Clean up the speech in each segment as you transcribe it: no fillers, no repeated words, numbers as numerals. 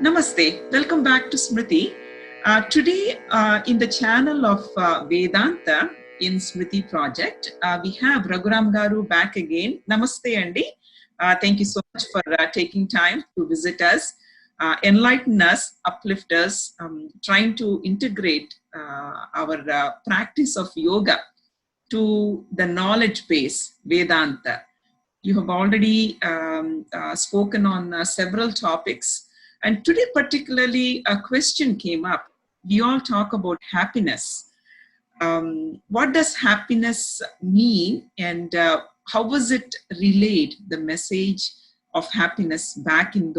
Namaste. Welcome back to Smriti. Today, in the channel of Vedanta in Smriti project, we have Raghuram Garu back again. Namaste, Andy. Thank you so much for taking time to visit us, enlighten us, uplift us, trying to integrate our practice of yoga to the knowledge base, Vedanta. You have already spoken on several topics. And today, particularly, a question came up. We all talk about happiness. What does happiness mean, and how was it relayed, the message of happiness back in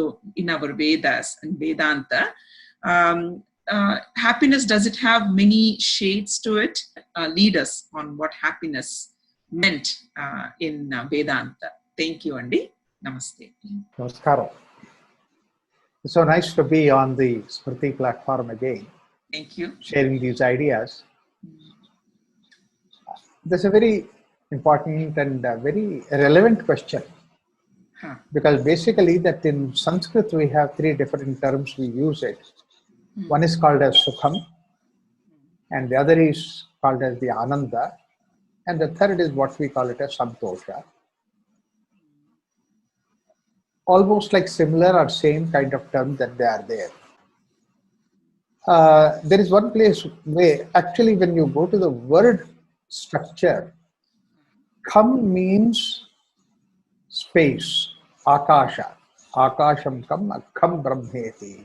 our Vedas and Vedanta? Happiness, does it have many shades to it? Lead us on what happiness meant in Vedanta. Thank you, Andy. Namaste. Namaskaram. It's so nice to be on the Smriti platform again. Thank you. Sharing these ideas. That's a very important and very relevant question. Because basically that in Sanskrit we have three different terms we use it. One is called as Sukham, and the other is called as the Ananda, and the third is what we call it as Santosha. Almost like similar or same kind of term that they are there. There is one place where actually when you go to the word structure, Kham means space, Akaasha. Akasham Kham, Kham Brahmeti.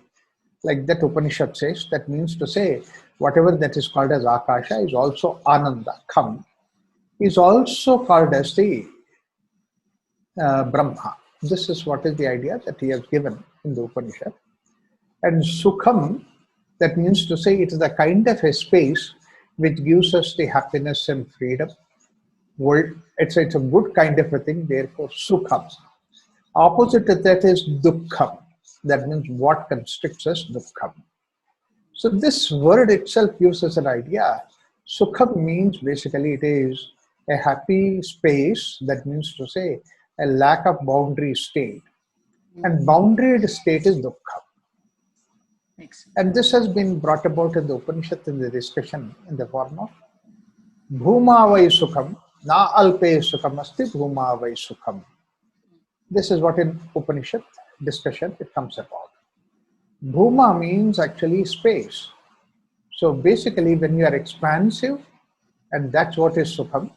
Like that Upanishad says, that means to say whatever that is called as Akaasha is also Ananda, Kham, is also called as the Brahma. This is what is the idea that he has given in the Upanishad. And Sukham, that means to say it is a kind of a space which gives us the happiness and freedom. It's a good kind of a thing, therefore Sukham. Opposite to that is Dukham. That means what constricts us, Dukham. So this word itself gives us an idea. Sukham means basically it is a happy space, that means to say a lack of boundary state. And boundaried state is Dukham. And this has been brought about in the Upanishad in the discussion in the form of bhoomaiva sukham, nãlpe sukhamasti bhoomaiva sukham. This is what in Upanishad discussion it comes about. Bhoomã means actually space. So basically when you are expansive, and that's what is sukham,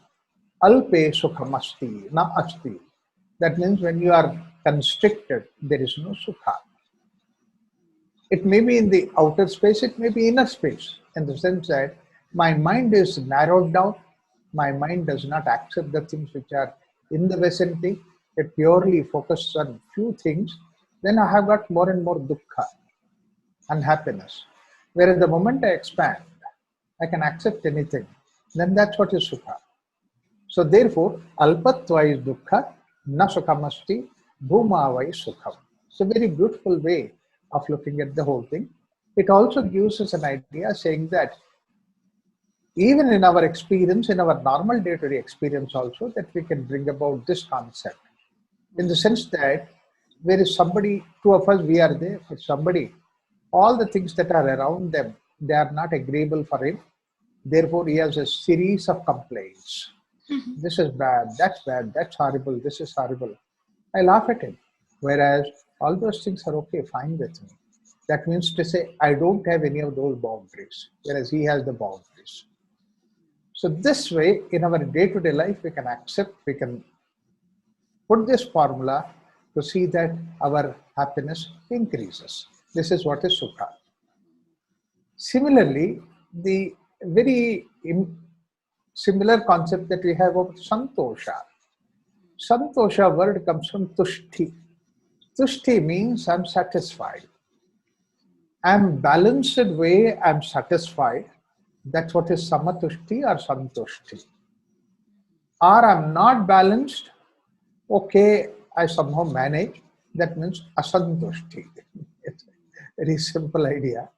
nãlpe sukhamasti, na asti. That means when you are constricted, there is no sukha. It may be in the outer space, it may be inner space, in the sense that my mind is narrowed down, my mind does not accept the things which are in the vicinity, it purely focuses on few things, then I have got more and more dukkha, unhappiness. Whereas the moment I expand, I can accept anything, then that's what is sukha. So therefore, alpatva is dukkha, na sukhamasti, bhoomaiva sukham. It's a very beautiful way of looking at the whole thing. It also gives us an idea saying that even in our experience, in our normal day-to-day experience also, that we can bring about this concept. In the sense that there is somebody, two of us, we are there for somebody. All the things that are around them, they are not agreeable for him. Therefore, he has a series of complaints. This is bad, that's horrible, this is horrible. I laugh at him. Whereas all those things are okay, fine with me. That means to say, I don't have any of those boundaries, whereas he has the boundaries. So this way, in our day-to-day life, we can accept, we can put this formula to see that our happiness increases. This is what is Sukha. Similarly, the very similar concept that we have of Santosha. Santosha word comes from Tushti. Tushti means I'm satisfied. I'm balanced way, I'm satisfied. That's what is samatushti or santushti. Or I'm not balanced, okay, I somehow manage. That means asantushti. It's a very simple idea.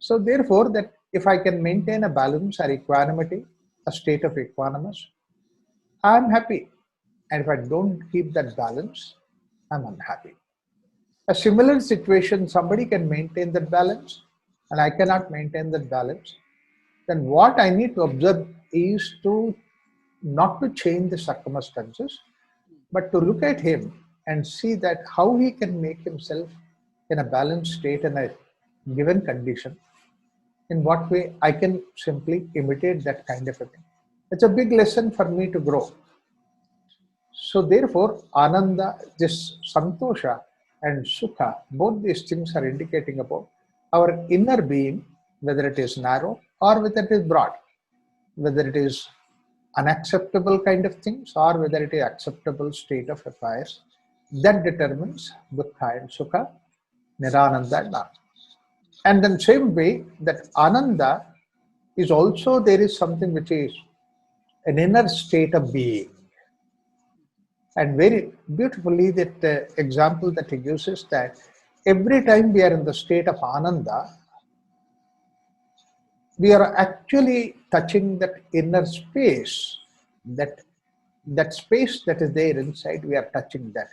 So therefore, that if I can maintain a balance or equanimity, a state of equanimous, I'm happy. And if I don't keep that balance, I'm unhappy. A similar situation, somebody can maintain that balance and I cannot maintain that balance. Then what I need to observe is to not to change the circumstances, but to look at him and see that how he can make himself in a balanced state in a given condition. In what way I can simply imitate that kind of a thing. It's a big lesson for me to grow. So therefore, Ananda, this Santosha and Sukha, both these things are indicating about our inner being, whether it is narrow or whether it is broad, whether it is unacceptable kind of things or whether it is acceptable state of affairs. That determines Dukkha and Sukha, Nirananda and Ananda. And then same way that Ananda is also, there is something which is an inner state of being. And very beautifully that example that he uses, that every time we are in the state of Ananda, we are actually touching that inner space, that space that is there inside, we are touching that.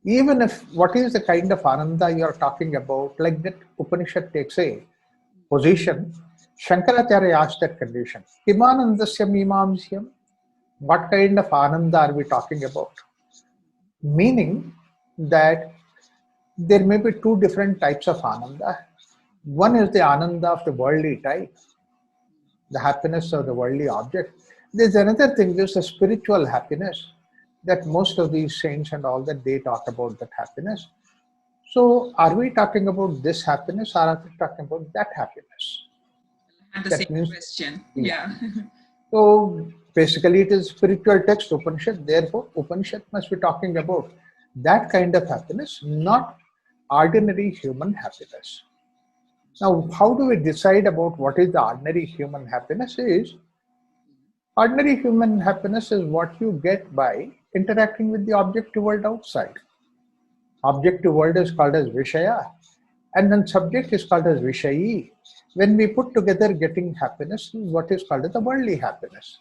Even if what is the kind of Ananda you are talking about, like that Upanishad takes a position, Shankaracharya asked that condition, Kimanandasya Mimamsa, what kind of Ananda are we talking about? Meaning that there may be two different types of Ananda. One is the Ananda of the worldly type, the happiness of the worldly object. There's another thing, there's a spiritual happiness that most of these saints and all that they talk about, that happiness. So are we talking about this happiness or are we talking about that happiness? And the That same means, question. yeah. Yeah. So basically it is spiritual text, Upanishad. Therefore, Upanishad must be talking about that kind of happiness, not ordinary human happiness. Now, how do we decide about what is the ordinary human happiness? Is ordinary human happiness is what you get by interacting with the objective world outside. Objective world is called as Vishaya, and then subject is called as Vishayi. When we put together getting happiness, what is called as the worldly happiness.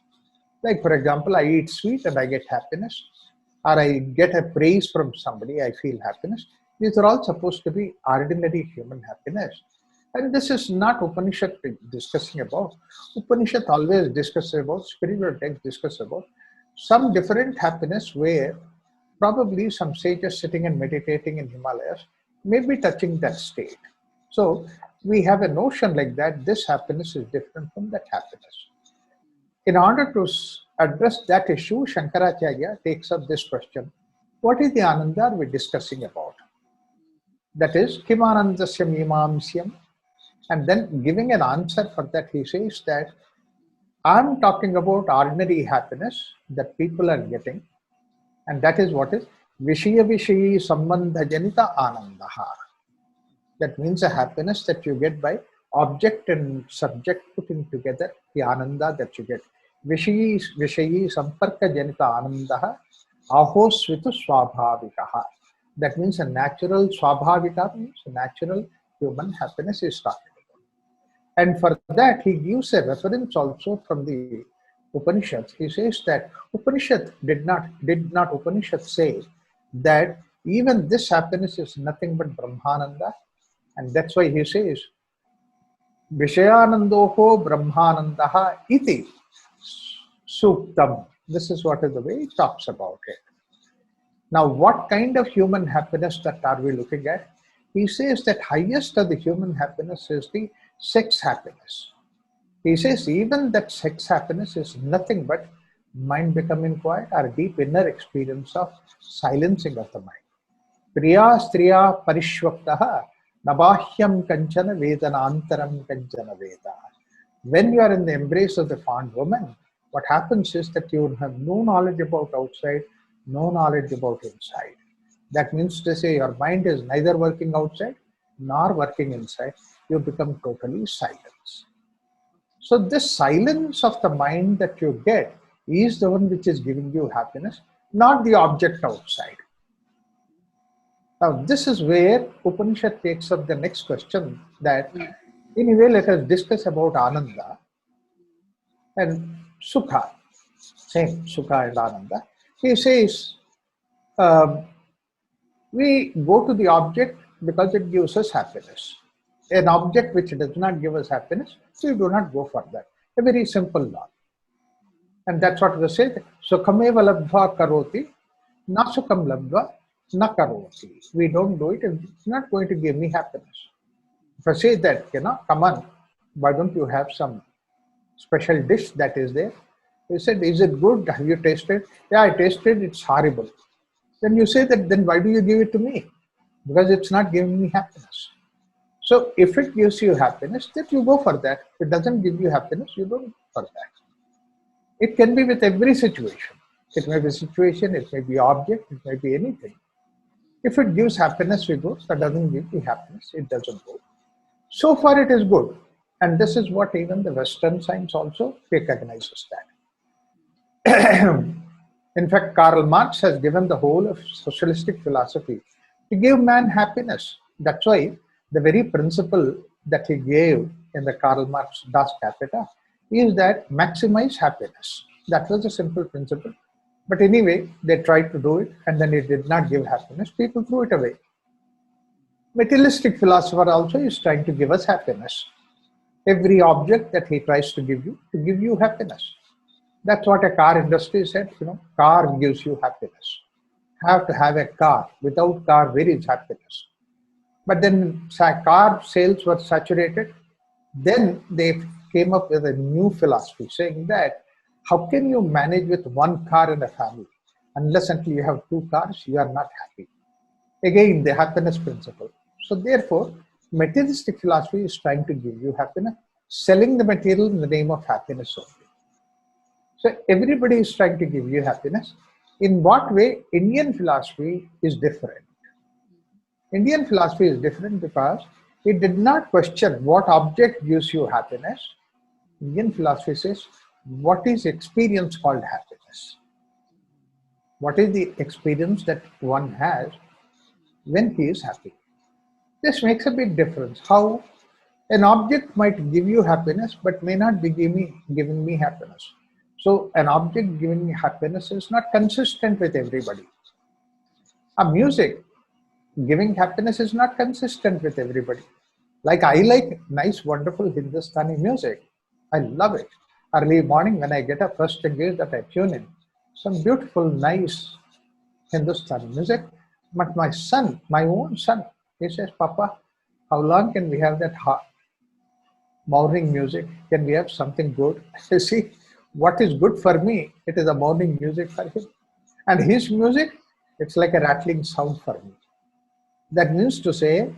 Like for example, I eat sweet and I get happiness, or I get a praise from somebody, I feel happiness. These are all supposed to be ordinary human happiness. And this is not Upanishad discussing about. Upanishad always discusses about, spiritual text discuss about some different happiness where probably some sages sitting and meditating in Himalayas may be touching that state. So we have a notion like that, this happiness is different from that happiness. In order to address that issue, Shankaracharya takes up this question. What is the Ananda we're discussing about? That is, Kim Anandasya Mimamsyam. And then giving an answer for that, he says that I'm talking about ordinary happiness that people are getting. And that is what is Vishaya Vishayi Sambandha Janita Anandaha. That means a happiness that you get by object and subject putting together, the Ananda that you get. Vishayi Samparka Janita Anandaha Ahosvitu Swabhavikaha. That means a natural Swabhavika means a natural human happiness is talking about. And for that, he gives a reference also from the Upanishads. He says that Upanishad did not Upanishad say that even this happiness is nothing but Brahmananda, and that's why he says Vishayanandoho Brahmanandaha iti Suktam. This is what is the way he talks about it. Now, what kind of human happiness that are we looking at? He says that highest of the human happiness is the sex happiness. He says even that sex happiness is nothing but mind becoming quiet or deep inner experience of silencing of the mind. Priya striya parishvaktaha nabahyam kanchana vedanantaram kanchana veda. When you are in the embrace of the fond woman, what happens is that you have no knowledge about outside, no knowledge about inside. That means to say your mind is neither working outside nor working inside. You become totally silent. So this silence of the mind that you get is the one which is giving you happiness, not the object outside. Now this is where Upanishad takes up the next question, that anyway let us discuss about Ananda and Sukha. Same, Sukha and Ananda. He says, We go to the object because it gives us happiness. An object which does not give us happiness, we do not go for that. A very simple law. And that's what we say. Sukhameva labdva karoti, na sukham labdva na karoti. We don't do it, and it's not going to give me happiness. If I say that, come on, why don't you have some special dish that is there? He said, is it good? Have you tasted? Yeah, I tasted, it's horrible. Then you say that, then why do you give it to me? Because it's not giving me happiness. So if it gives you happiness, then you go for that. If it doesn't give you happiness, you don't go for that. It can be with every situation. It may be situation, it may be object, it may be anything. If it gives happiness, we go. If it doesn't give you happiness, it doesn't go. So far it is good. And this is what even the Western science also recognizes that. In fact, Karl Marx has given the whole of socialistic philosophy to give man happiness. That's why the very principle that he gave in the Karl Marx Das Kapital is that maximize happiness. That was a simple principle. But anyway, they tried to do it and then it did not give happiness. People threw it away. Materialistic philosopher also is trying to give us happiness. Every object that he tries to give you happiness. That's what a car industry said, car gives you happiness. Have to have a car. Without car, where is happiness? But then car sales were saturated. Then they came up with a new philosophy saying that how can you manage with one car in a family? Unless until you have two cars, you are not happy. Again, the happiness principle. So therefore, materialistic philosophy is trying to give you happiness, selling the material in the name of happiness only. So everybody is trying to give you happiness. In what way? Indian philosophy is different. Indian philosophy is different because it did not question what object gives you happiness. Indian philosophy says, what is experience called happiness? What is the experience that one has when he is happy? This makes a big difference. How an object might give you happiness but may not be giving me happiness. So an object giving me happiness is not consistent with everybody. A music giving happiness is not consistent with everybody. Like I like nice, wonderful Hindustani music. I love it. Early morning when I get up, first thing is that I tune in some beautiful, nice Hindustani music. But my son, my own son, he says, Papa, how long can we have that morning music? Can we have something good? You see, what is good for me, it is a morning music for him. And his music, it's like a rattling sound for me. That means to say,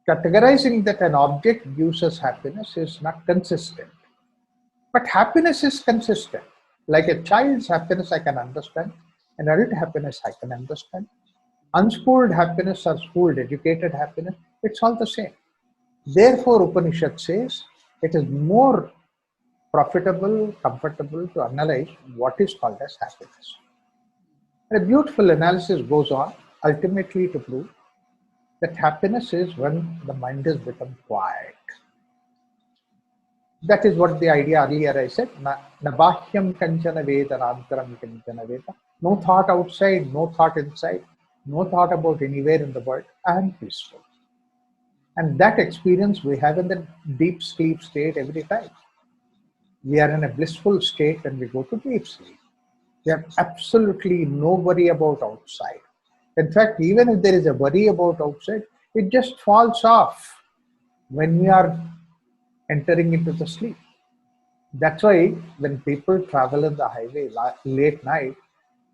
categorizing that an object gives us happiness is not consistent. But happiness is consistent. Like a child's happiness I can understand, an adult happiness I can understand. Unschooled happiness or schooled, educated happiness, it's all the same. Therefore, Upanishad says it is more profitable, comfortable to analyze what is called as happiness. And a beautiful analysis goes on, ultimately to prove that happiness is when the mind has become quiet. That is what the idea earlier I said, Nabahyam kanchana vedanantaram kanchana veda. No thought outside, no thought inside, no thought about anywhere in the world. I am peaceful. And that experience we have in the deep sleep state every time. We are in a blissful state when we go to deep sleep. We have absolutely no worry about outside. In fact, even if there is a worry about outside, it just falls off when we are entering into the sleep. That's why when people travel in the highway late night,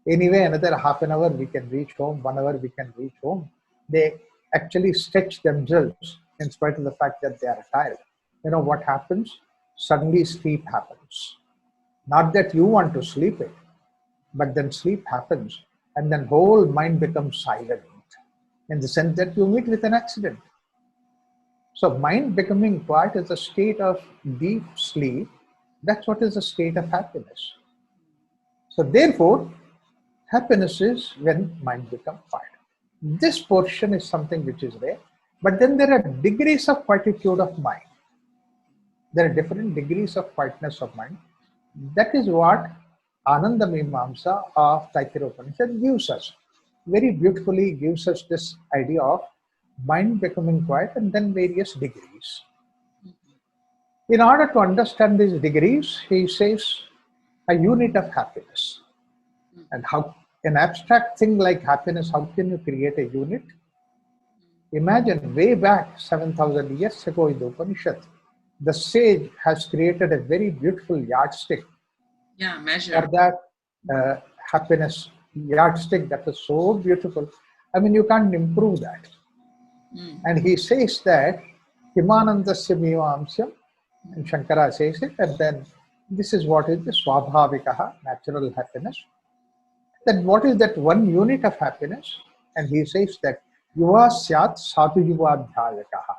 anyway, another half an hour we can reach home, 1 hour we can reach home. They actually stretch themselves in spite of the fact that they are tired. You know what happens? Suddenly sleep happens. Not that you want to sleep it, but then sleep happens and then whole mind becomes silent in the sense that you meet with an accident. So mind becoming quiet is a state of deep sleep. That's what is a state of happiness. So therefore, happiness is when mind becomes quiet. This portion is something which is rare, but then there are degrees of quietude of mind. There are different degrees of quietness of mind. That is what Ananda Mimamsa of Taittiriya Upanishad gives us. very beautifully gives us this idea of mind becoming quiet and then various degrees. In order to understand these degrees, he says a unit of happiness. And how an abstract thing like happiness, how can you create a unit? Imagine way back 7,000 years ago in the Upanishad, the sage has created a very beautiful yardstick. Yeah, measure. For that happiness yardstick that is so beautiful. I mean, you can't improve that. And he says that Ananda Mimamsa, and Shankara says it, and then this is what is the swabhavikaha, natural happiness. Then what is that one unit of happiness? And he says that yuva syat sadhu yuvadhyayakaha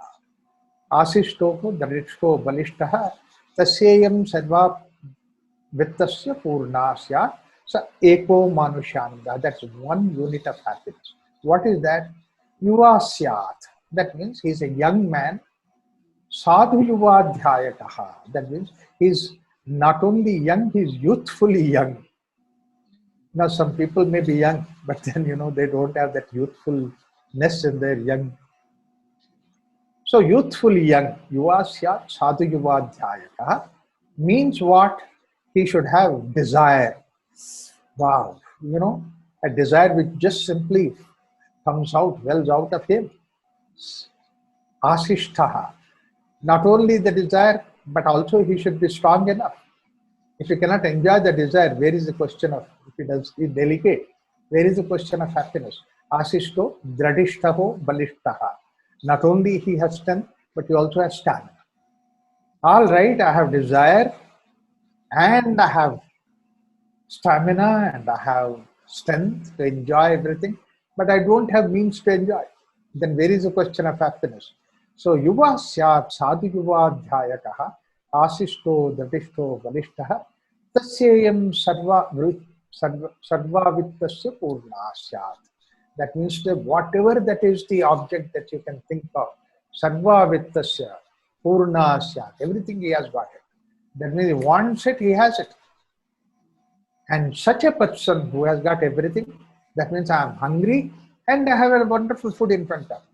asishto darishto balishtaha tasyayam sarva vittasya purna syat sa eko manushananda. That's one unit of happiness. What is that? Yuva syat. That means he's a young man. Sadhu yuvadhyayakaha. That means he's not only young, he's youthfully young. Now, some people may be young, but then, they don't have that youthfulness in their young. So, youthfully young, yuvasya sadhu yuvadhyayaka, means what? He should have desire. Wow, a desire which just simply comes out, wells out of him. Asishtaha. Not only the desire, but also he should be strong enough. If you cannot enjoy the desire, where is the question of, if it is delicate, where is the question of happiness? Asishto, dradishtaho, balishtaha. Not only he has strength, but he also has stamina. All right, I have desire, and I have stamina, and I have strength to enjoy everything, but I don't have means to enjoy. Then where is the question of happiness? So, yuva syat sadhu yuvadhyayakaha asishto dradishto balishtaha tasyayam sarva vittasya purna syat. That means that whatever that is the object that you can think of, sarva vittasya purna syat, everything he has got it. That means he wants it, he has it. And such a person who has got everything, that means I am hungry and I have a wonderful food in front of me.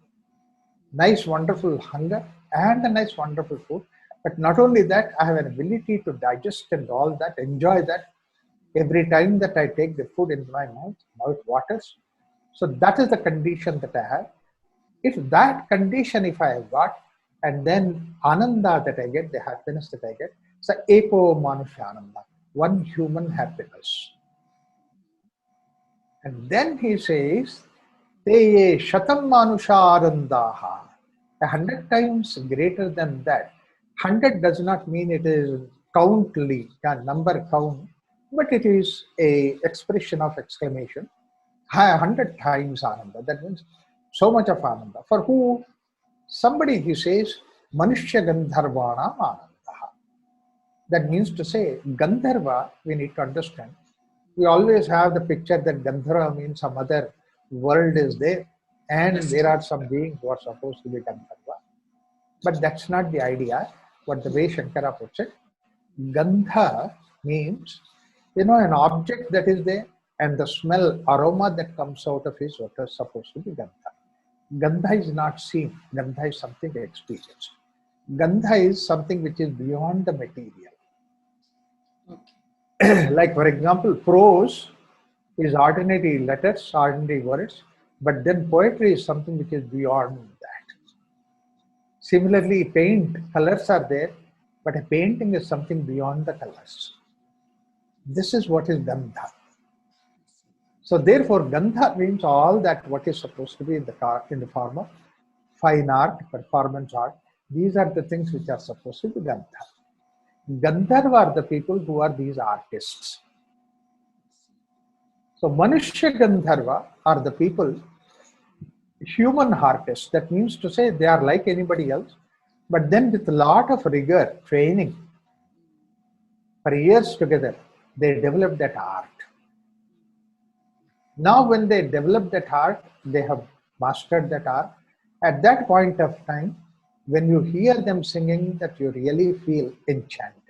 Nice, wonderful hunger and a nice, wonderful food. But not only that, I have an ability to digest and all that, enjoy that. Every time that I take the food into my mouth waters. So that is the condition that I have. If that condition, if I have got, and then ananda that I get, the happiness that I get, so eko manushananda, one human happiness. And then he says, te shatam manusharandaha, 100 times greater than that. 100 does not mean it is countly, number count, but it is a expression of exclamation. 100 times ananda. That means so much of ananda. For who? Somebody, he says, manushya gandharvana ananda. That means to say, Gandharva, we need to understand. We always have the picture that Gandharva means some other world is there, and there are some beings who are supposed to be Gandharva. But that's not the idea. What the way Shankara puts it, Gandha means, an object that is there, and the smell, aroma that comes out of is what is supposed to be Gandha. Gandha is not seen. Gandha is something experienced. Gandha is something which is beyond the material. Okay. Like, for example, prose is ordinary letters, ordinary words, but then poetry is something which is beyond that. Similarly, colors are there, but a painting is something beyond the colors. This is what is Gandha. So therefore, Gandha means all that what is supposed to be in the form of fine art, performance art. These are the things which are supposed to be Gandha. Gandharva are the people who are these artists. So Manushya Gandharva are the people, human artists. That means to say they are like anybody else, but then with a lot of rigor, training, for years together, they develop that art. Now when they develop that art, they have mastered that art. At that point of time, when you hear them singing, that you really feel enchanted.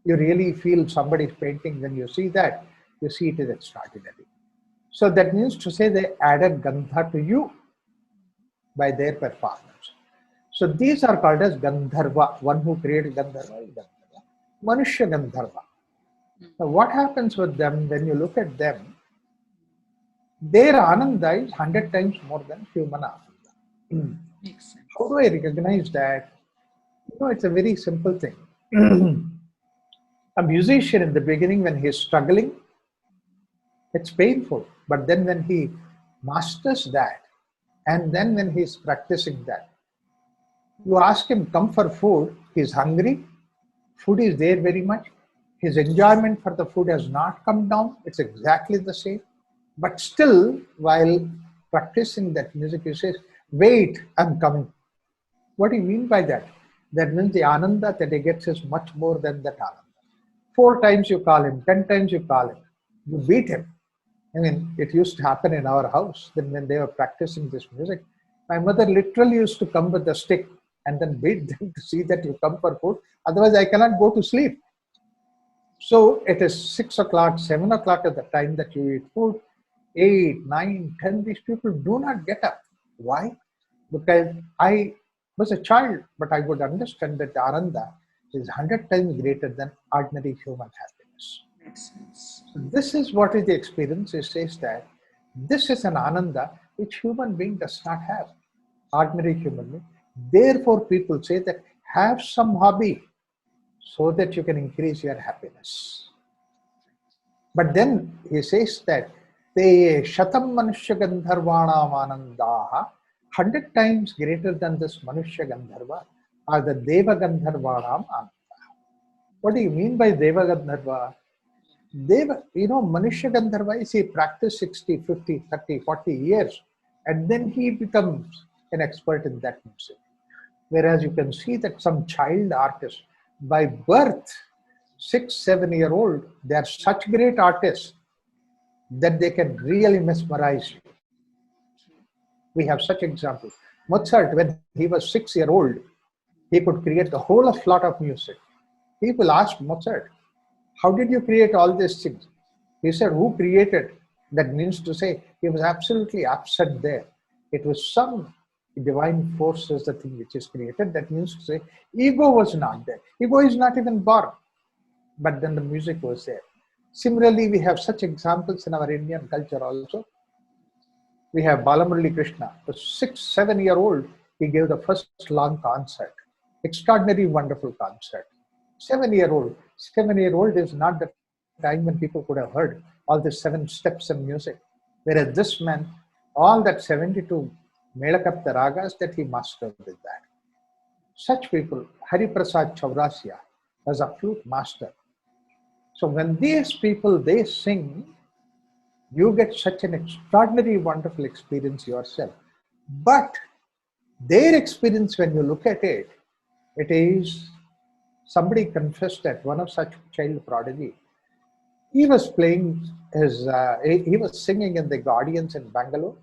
You really feel somebody's painting. When you see that, you see it is extraordinary. So that means to say they added Gandha to you by their performance. So these are called as Gandharva. One who created Gandharva is Gandharva. Manushya Gandharva. Now what happens with them when you look at them? Their Ananda is 100 times more than human Ananda. Makes sense. How do I recognize that? It's a very simple thing. A musician in the beginning, when he's struggling, it's painful. But then when he masters that, and then when he's practicing that, you ask him, come for food, he's hungry, food is there very much. His enjoyment for the food has not come down, it's exactly the same. But still, while practicing that music, he says, wait, I'm coming. What do you mean by that? That means the Ananda that he gets is much more than that Ananda. 4 times you call him, 10 times you call him, you beat him. I mean, it used to happen in our house. Then when they were practicing this music, my mother literally used to come with a stick and then beat them to see that you come for food. Otherwise, I cannot go to sleep. So it is 6 o'clock, 7 o'clock at the time that you eat food. 8, 9, 10, these people do not get up. Why? Because I was a child, but I would understand that the Ananda is 100 times greater than ordinary human happiness. Makes sense. So this is what is the experience. It says that this is an Ananda which human being does not have, ordinary human being. Therefore, people say that have some hobby so that you can increase your happiness. But then he says that te shatam manushya gandharvanam anandaha, 100 times greater than this manushya gandharva are the deva gandharvanam ananda. What do you mean by deva gandharva? Deva, manushya gandharva is he practiced 60, 50, 30, 40 years and then he becomes an expert in that music. Whereas you can see that some child artists by birth, 6, 7-year-old, they are such great artists that they can really mesmerize you. We have such examples. Mozart, when he was 6-year-old, he could create a whole lot of music. People asked Mozart, how did you create all these things? He said, who created? That means to say, he was absolutely absent there. It was some divine force is the thing which is created. That means to say, ego was not there. Ego is not even born. But then the music was there. Similarly, we have such examples in our Indian culture also. We have Balamurali Krishna, a 6, 7-year-old, he gave the first long concert. Extraordinary, wonderful concert. 7-year-old. 7-year-old is not the time when people could have heard all the 7 steps in music. Whereas this man, all that 72 Melakapta ragas that he mastered with that. Such people, Hari Prasad Chaurasia was a flute master. So when these people, they sing, you get such an extraordinary, wonderful experience yourself. But their experience, when you look at it, it is, somebody confessed that one of such child prodigy, he was playing he was singing in the audience in Bangalore,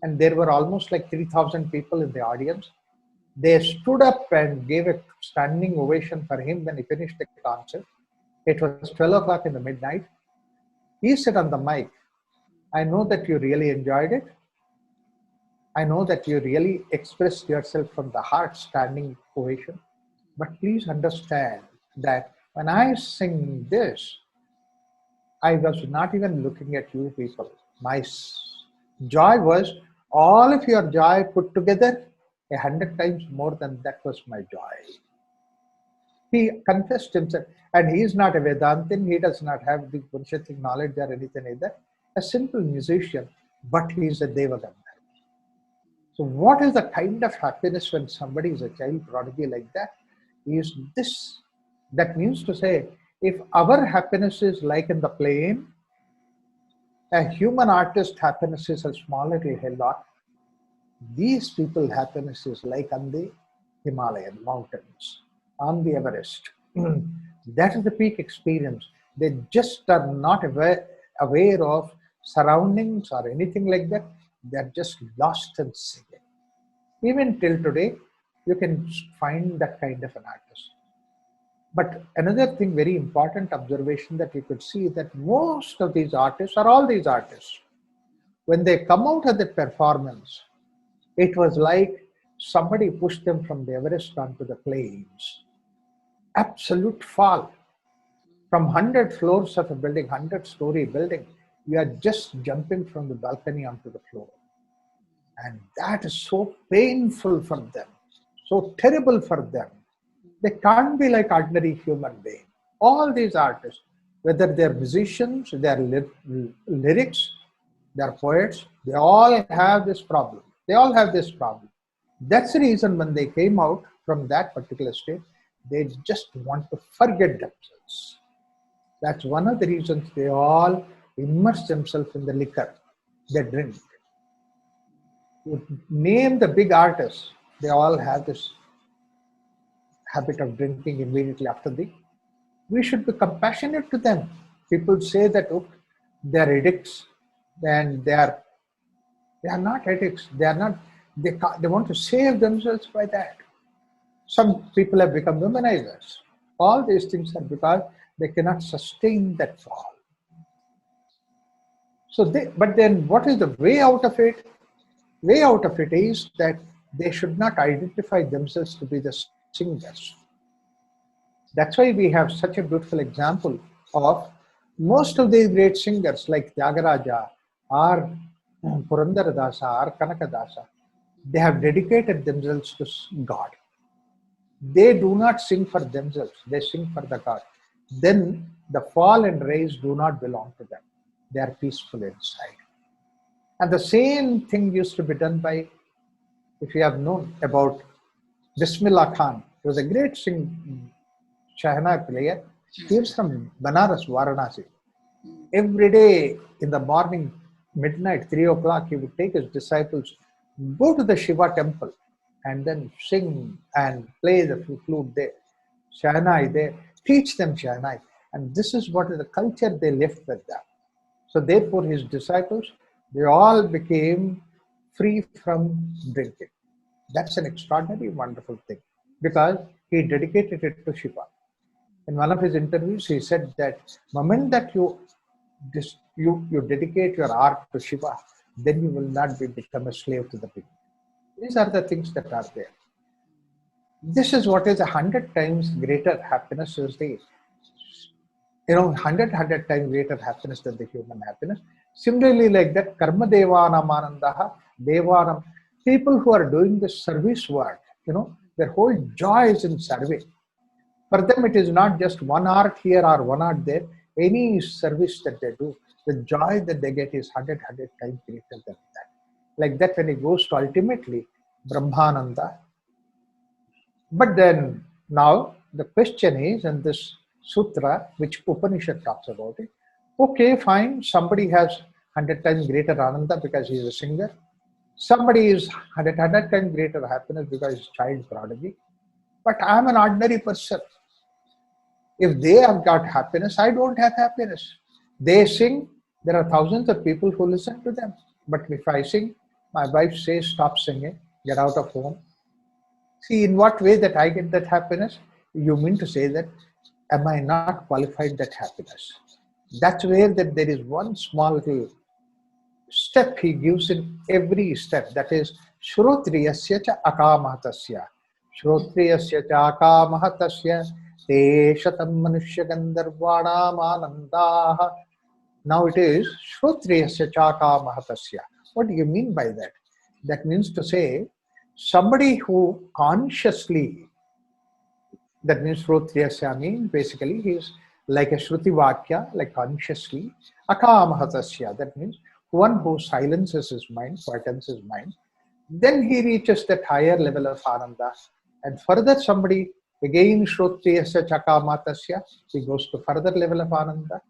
and there were almost like 3,000 people in the audience. They stood up and gave a standing ovation for him when he finished the concert. It was 12 o'clock in the midnight. He said on the mic, I know that you really enjoyed it. I know that you really expressed yourself from the heart, standing ovation. But please understand that when I sing this, I was not even looking at you people. My joy was all of your joy put together, 100 times more than that was my joy. He confessed himself, and he is not a Vedantin, he does not have the Upanishadic knowledge or anything like that. A simple musician, but he is a Devagandha. So what is the kind of happiness when somebody is a child prodigy like that? Is this. That means to say, if our happiness is like in the plane, a human artist happiness is a small little hillock. These people happiness is like on the Himalayan mountains, on the Everest. That is the peak experience. They just are not aware of surroundings or anything like that. They are just lost in singing. Even till today, you can find that kind of an artist. But another thing, very important observation that you could see, that most of these artists, or all these artists, when they come out of the performance, it was like somebody pushed them from the Everest onto the plains. Absolute fall. From 100 floors of a building, 100-story building, you are just jumping from the balcony onto the floor. And that is so painful for them, so terrible for them. They can't be like ordinary human beings. All these artists, whether they're musicians, they're lyrics, they're poets, they all have this problem. They all have this problem. That's the reason when they came out from that particular state, they just want to forget themselves. That's one of the reasons they all immerse themselves in the liquor they drink. You name the big artists, they all have this habit of drinking immediately after the. We should be compassionate to them. People say that, oh, they are addicts, and they are not addicts. They want to save themselves by that. Some people have become womanizers. All these things are because they cannot sustain that fall. But then what is the way out of it? Way out of it is that they should not identify themselves to be the singers. That's why we have such a beautiful example of most of these great singers like Tyagaraja or Purandaradasa or Kanakadasa. They have dedicated themselves to God. They do not sing for themselves, they sing for the God. Then the fall and rise do not belong to them. They are peaceful inside. And the same thing used to be done by, if you have known about Bismillah Khan, he was a great Shahana player. He was from Banaras, Varanasi. Every day in the morning, midnight, 3 o'clock, he would take his disciples, go to the Shiva temple and then sing and play the flute there, Shahnai there, teach them Shahnai. And this is what is the culture they left with them. So therefore his disciples, they all became free from drinking. That's an extraordinary, wonderful thing because he dedicated it to Shiva. In one of his interviews, he said that the moment that you dedicate your art to Shiva, then you will not become a slave to the people. These are the things that are there. This is what is 100 times greater happiness is the, 100 times greater happiness than the human happiness. Similarly, like that, karma devanam anandaha, devanam, people who are doing this service work, their whole joy is in serving. For them, it is not just one art here or one art there. Any service that they do, the joy that they get is 100 times greater than that. Like that, when it goes to ultimately Brahmananda. But then now the question is, in this sutra, which Upanishad talks about it, okay, fine, somebody has 100 times greater Ananda because he is a singer. Somebody is 100 times greater happiness because he is child prodigy. But I am an ordinary person. If they have got happiness, I don't have happiness. They sing, there are thousands of people who listen to them. But if I sing, my wife says, stop singing, get out of home. See, in what way that I get that happiness? You mean to say that, am I not qualified that happiness? That's where that there is one small step he gives in every step. That is, Shrotriyasya cha akamahatasya. Shrotriyasya cha akamahatasya. Te shatam manushya gandharvanam anandaha. Now it is Shrotriyasya cha akamahatasya. What do you mean by that? That means to say, somebody who consciously, that means Shrotriyasya means basically he is like a Shruti Vakya, like consciously, Akamahatasya, that means one who silences his mind, quietens his mind, then he reaches that higher level of Ananda. And further somebody, again Shrotriyasya Chakamatasya, he goes to further level of Ananda.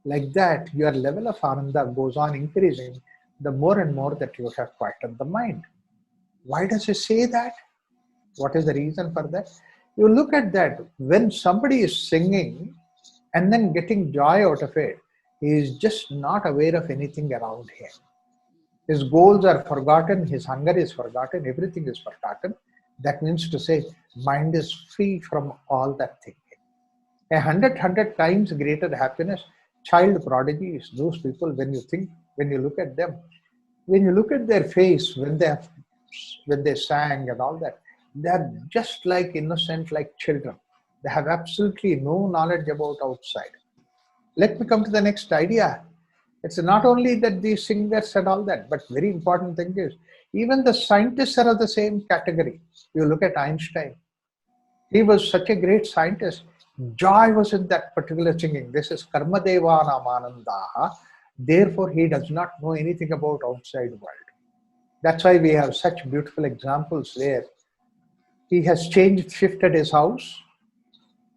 Like that, your level of Ananda goes on increasing the more and more that you have quietened the mind. Why does he say that? What is the reason for that? You look at that, when somebody is singing and then getting joy out of it, he is just not aware of anything around him. His goals are forgotten, his hunger is forgotten, everything is forgotten. That means to say, mind is free from all that thinking. 100 times greater happiness, child prodigies, those people, when you look at them, when you look at their face when they sang and all that, they're just like innocent, like children. They have absolutely no knowledge about outside. Let me come to the next idea. It's not only that these singers and all that, but very important thing is even the scientists are of the same category. You look at Einstein. He was such a great scientist. Joy was in that particular singing. This is Karma Devanam Anandaha. Therefore, he does not know anything about outside world. That's why we have such beautiful examples there. He has shifted his house,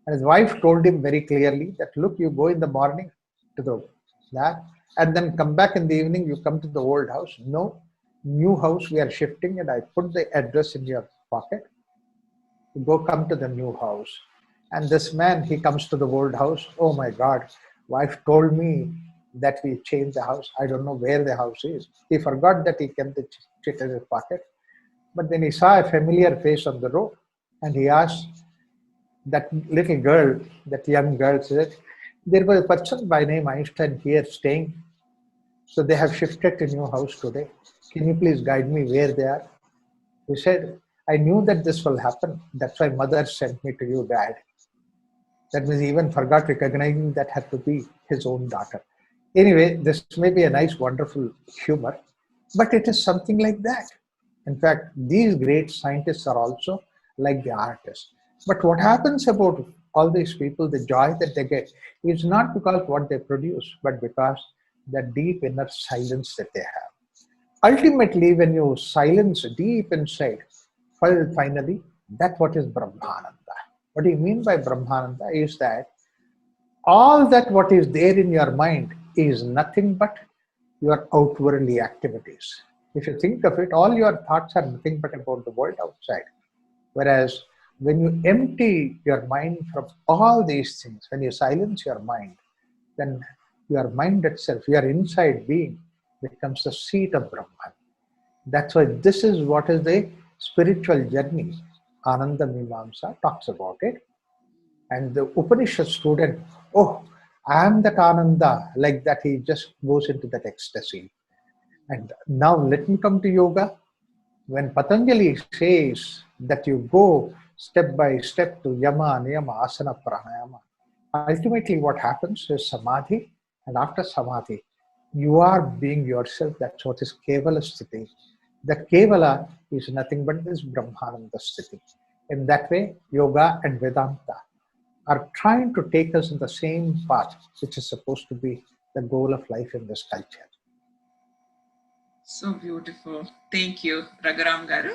and his wife told him very clearly that, look, you go in the morning to the that, and then come back in the evening, you come to the old house. No, new house we are shifting, and I put the address in your pocket. You go come to the new house. And this man, he comes to the old house. Oh my God, wife told me that we changed the house. I don't know where the house is. He forgot that he kept the chit in his pocket. But then he saw a familiar face on the road, and he asked that little girl, that young girl, said, there was a person by name Einstein here staying. So they have shifted to new house today. Can you please guide me where they are? He said, I knew that this will happen. That's why mother sent me to you, dad. That means he even forgot recognizing that had to be his own daughter. Anyway, this may be a nice, wonderful humor, but it is something like that. In fact, these great scientists are also like the artists. But what happens about all these people, the joy that they get, is not because what they produce, but because the deep inner silence that they have. Ultimately, when you silence deep inside, finally, that's what is Brahmananda. What do you mean by Brahmananda is that all that what is there in your mind is nothing but your outwardly activities. If you think of it, all your thoughts are nothing but about the world outside. Whereas when you empty your mind from all these things, when you silence your mind, then your mind itself, your inside being, becomes the seat of Brahman. That's why this is what is the spiritual journey. Ananda Mimamsa talks about it. And the Upanishad student, oh, I am that Ananda, like that he just goes into that ecstasy. And now let me come to yoga. When Patanjali says that you go step by step to yama, niyama, asana, pranayama, ultimately what happens is samadhi, and after samadhi, you are being yourself. That's what is Kevala Sthiti. That Kevala is nothing but this Brahmananda Sthiti. In that way, yoga and Vedanta are trying to take us in the same path, which is supposed to be the goal of life in this culture. So beautiful. Thank you, Raghuram Garu.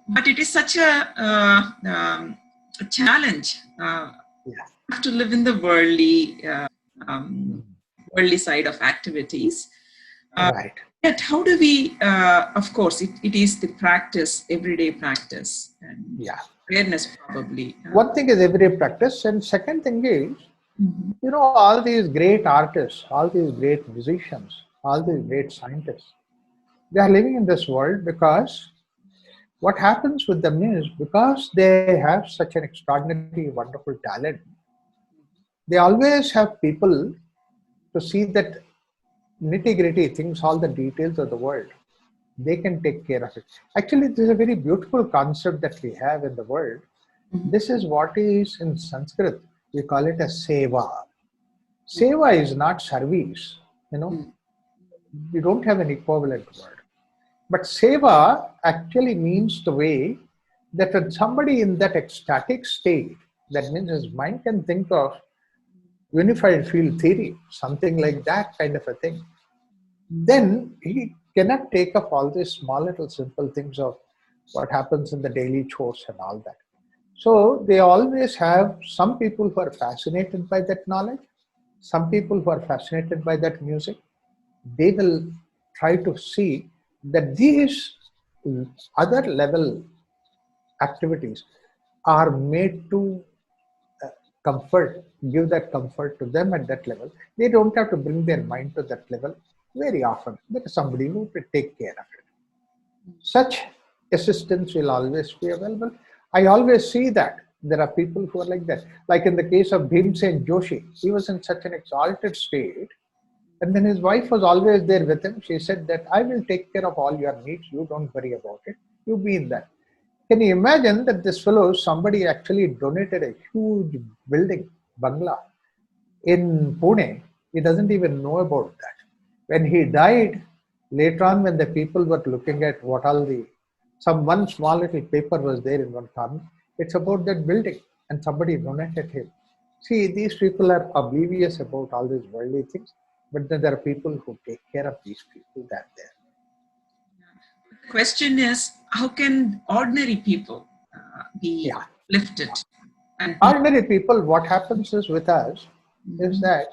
But it is such a challenge to live in the worldly side of activities. Right. Yet how do we, of course, it is the practice, everyday practice, and awareness probably. One thing is everyday practice, and second thing is, you know, all these great artists, all these great musicians, all these great scientists, they are living in this world because what happens with them is, because they have such an extraordinary, wonderful talent, they always have people to see that nitty-gritty things, all the details of the world. They can take care of it. Actually, this is a very beautiful concept that we have in the world. This is what is in Sanskrit, we call it as Seva. Seva is not service, you know. We don't have an equivalent word. But Seva actually means the way that when somebody in that ecstatic state, that means his mind can think of unified field theory, something like that kind of a thing, then he cannot take up all these small little simple things of what happens in the daily chores and all that. So they always have some people who are fascinated by that knowledge, some people who are fascinated by that music. They will try to see that these other level activities are made to give that comfort to them at that level. They don't have to bring their mind to that level very often. There is somebody who will take care of it. Such assistance will always be available. I always see that there are people who are like that. Like in the case of Bhimsen Joshi, he was in such an exalted state And then his wife was always there with him. She said that I will take care of all your needs. You don't worry about it. You be in that. Can you imagine that this fellow, somebody actually donated a huge building, Bangla, in Pune? He doesn't even know about that. When he died, later on when the people were looking at what all one small little paper was there in one corner, it's about that building and somebody donated him. See, these people are oblivious about all these worldly things, but then there are people who take care of these people that there. The question is, how can ordinary people be lifted? And ordinary people, what happens is with us is that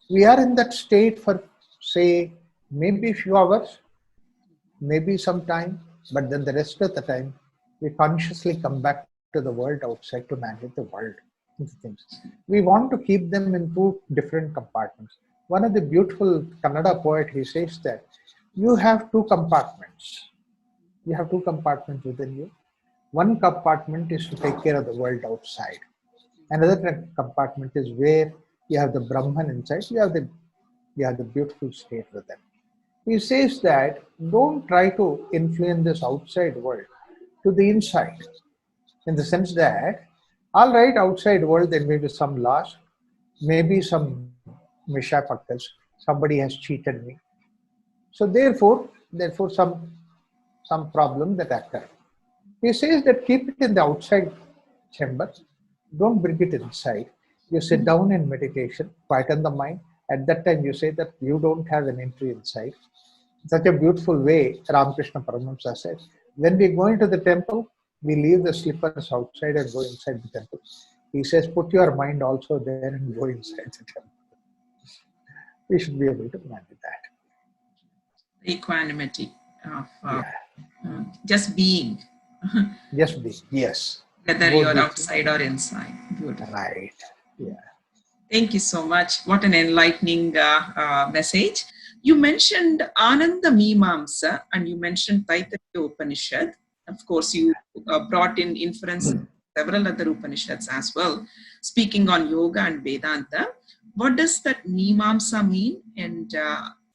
we are in that state for, say, maybe a few hours, maybe some time, but then the rest of the time, we consciously come back to the world outside to manage the world. Things. We want to keep them in two different compartments. One of the beautiful Kannada poet, he says that you have two compartments. You have two compartments within you. One compartment is to take care of the world outside. Another compartment is where you have the Brahman inside. You have the beautiful state within. He says that don't try to influence this outside world to the inside, in the sense that, all right, outside world there may be some loss, maybe some mishapakas, somebody has cheated me. So therefore some problem that occurs. He says that keep it in the outside chamber, don't bring it inside. You sit down in meditation, quieten the mind. At that time you say that you don't have an entry inside. Such a beautiful way, Ramakrishna Paramatma said, when we go into the temple, we leave the slippers outside and go inside the temple. He says, put your mind also there and go inside the temple. We should be able to manage that. The equanimity of just being. Just being, yes. Whether you're outside or inside. Beautiful. Right, yeah. Thank you so much. What an enlightening message. You mentioned Ananda Mimamsa and you mentioned Taittiriya Upanishad. Of course, you brought in inference several other Upanishads as well, speaking on yoga and Vedanta. What does that Mimamsa mean, and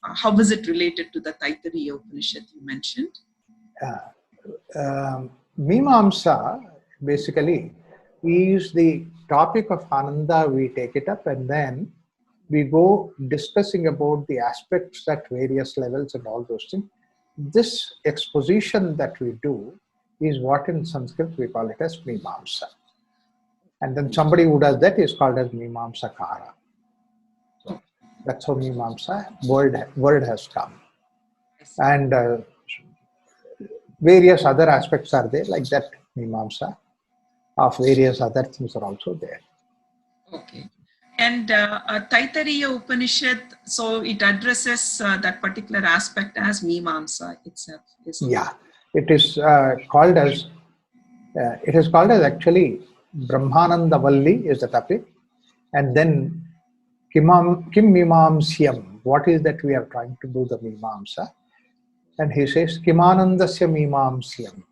how is it related to the Taittiriya Upanishad you mentioned? Mimamsa basically is the topic of Ananda. We take it up and then we go discussing about the aspects at various levels and all those things. This exposition that we do is what in Sanskrit we call it as Mimamsa. And then somebody who does that is called as Mimamsakara. So that's how Mimamsa word has come. And various other aspects are there, like that Mimamsa of various other things are also there. Okay. And Taittiriya Upanishad, so it addresses that particular aspect as Mimamsa itself. Yeah, it is called as actually Brahmananda Valli is the topic, and then Kim Mimamsyam, what is that we are trying to do the Mimamsa, and he says Kimanandasya Mimamsyam,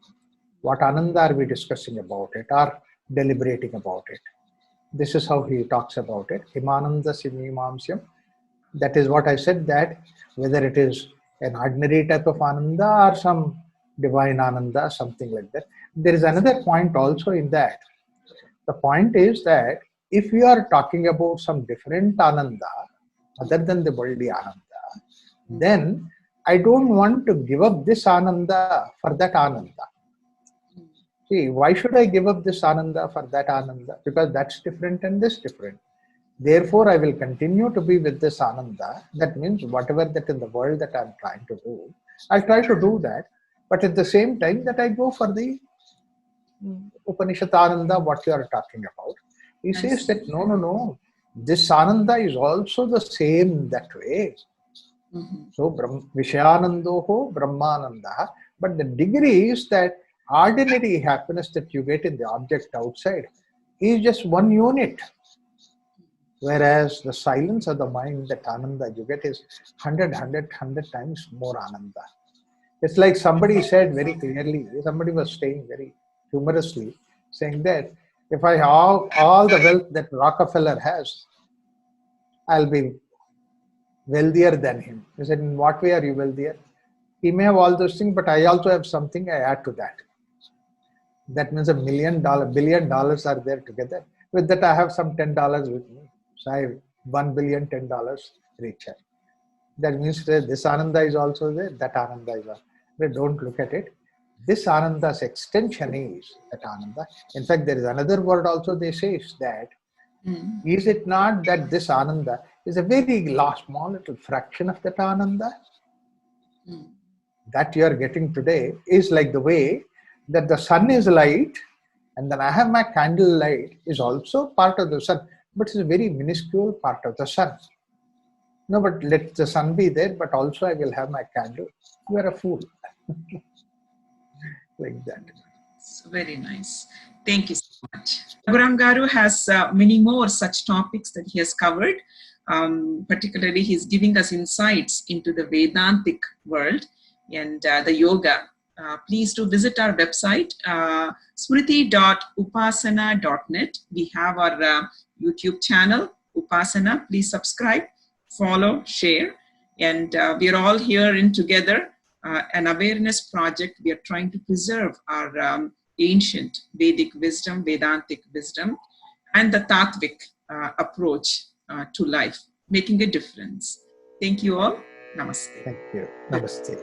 what Ananda are we discussing about it or deliberating about it. This is how he talks about it. Kimanandasya Mimamsyam. That is what I said, that whether it is an ordinary type of Ananda or some divine Ananda, something like that. There is another point also in that. The point is that if we are talking about some different Ananda other than the worldly Ananda, then I don't want to give up this Ananda for that Ananda. See, why should I give up this Ananda for that Ananda? Because that's different and this different. Therefore, I will continue to be with this Ananda. That means whatever that in the world that I'm trying to do, I'll try to do that. But at the same time that I go for the Upanishad Ananda, what you are talking about. He says that no. This Ananda is also the same that way. So, Vishayanandoho Brahmananda. But the degree is that ordinary happiness that you get in the object outside is just one unit. Whereas the silence of the mind, that Ananda you get is 100 times more Ananda. It's like somebody said very clearly, somebody was saying very humorously, saying that if I have all the wealth that Rockefeller has, I'll be wealthier than him. He said, in what way are you wealthier? He may have all those things, but I also have something I add to that. That means $1 billion are there together. With that, I have some $10 with me. So I have $1 billion, $10 richer. That means that this Ananda is also there, that Ananda is also there. Don't look at it. This Ananda's extension is that Ananda. In fact, there is another word also they say is that, is it not that this Ananda is a very small little fraction of that Ananda? That you are getting today is like the way that the sun is light, and then I have my candle light is also part of the sun, but it's a very minuscule part of the sun. No, but let the sun be there, but also I will have my candle. You are a fool. Like that. So very nice. Thank you so much. Raghuram Garu has many more such topics that he has covered. Particularly, he's giving us insights into the Vedantic world and the yoga. Please do visit our website, smriti.upaasana.net. We have our YouTube channel, Upaasana. Please subscribe, follow, share. And we are all here in together. An awareness project. We are trying to preserve our ancient Vedic wisdom, Vedantic wisdom, and the Tattvik approach to life, making a difference. Thank you all. Namaste. Thank you. Namaste.